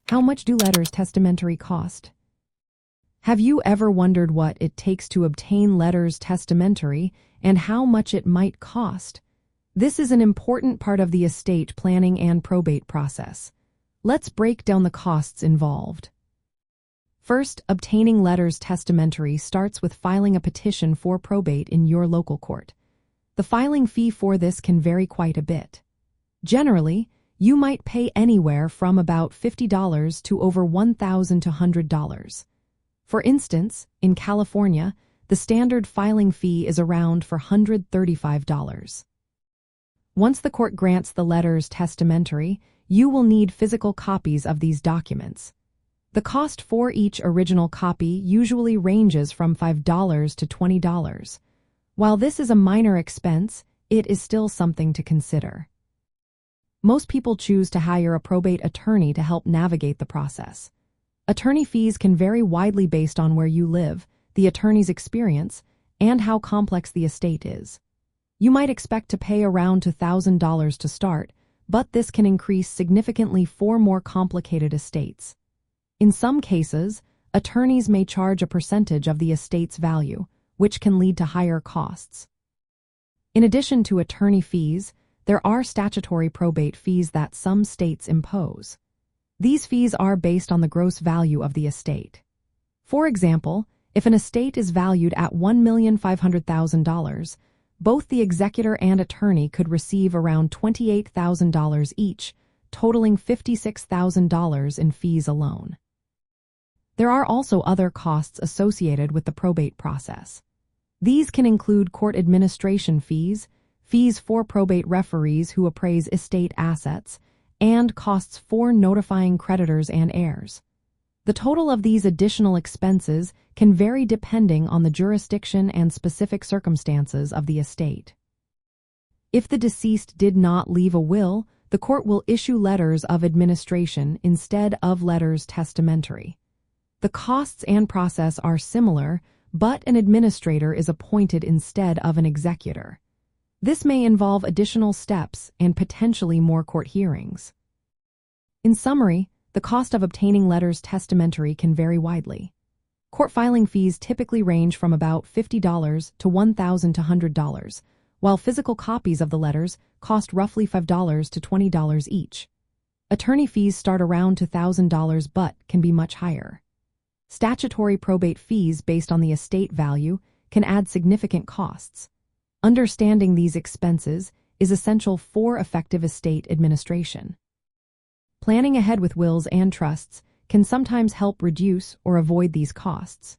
How much do letters testamentary cost? Have you ever wondered what it takes to obtain letters testamentary and how much it might cost? This is an important part of the estate planning and probate process. Let's break down the costs involved. First, obtaining letters testamentary starts with filing a petition for probate in your local court. The filing fee for this can vary quite a bit. Generally, you might pay anywhere from about $50 to over $1,200. For instance, in California, the standard filing fee is around $135. Once the court grants the letters testamentary, you will need physical copies of these documents. The cost for each original copy usually ranges from $5 to $20. While this is a minor expense, it is still something to consider. Most people choose to hire a probate attorney to help navigate the process. Attorney fees can vary widely based on where you live, the attorney's experience, and how complex the estate is. You might expect to pay around $2,000 to start, but this can increase significantly for more complicated estates. In some cases, attorneys may charge a percentage of the estate's value, which can lead to higher costs. In addition to attorney fees, there are statutory probate fees that some states impose. These fees are based on the gross value of the estate. For example, if an estate is valued at $1,500,000, both the executor and attorney could receive around $28,000 each, totaling $56,000 in fees alone. There are also other costs associated with the probate process. These can include court administration fees, fees for probate referees who appraise estate assets, and costs for notifying creditors and heirs. The total of these additional expenses can vary depending on the jurisdiction and specific circumstances of the estate. If the deceased did not leave a will, the court will issue letters of administration instead of letters testamentary. The costs and process are similar, but an administrator is appointed instead of an executor. This may involve additional steps and potentially more court hearings. In summary, the cost of obtaining letters testamentary can vary widely. Court filing fees typically range from about $50 to $1,200, while physical copies of the letters cost roughly $5 to $20 each. Attorney fees start around $2,000 but can be much higher. Statutory probate fees based on the estate value can add significant costs. Understanding these expenses is essential for effective estate administration. Planning ahead with wills and trusts can sometimes help reduce or avoid these costs.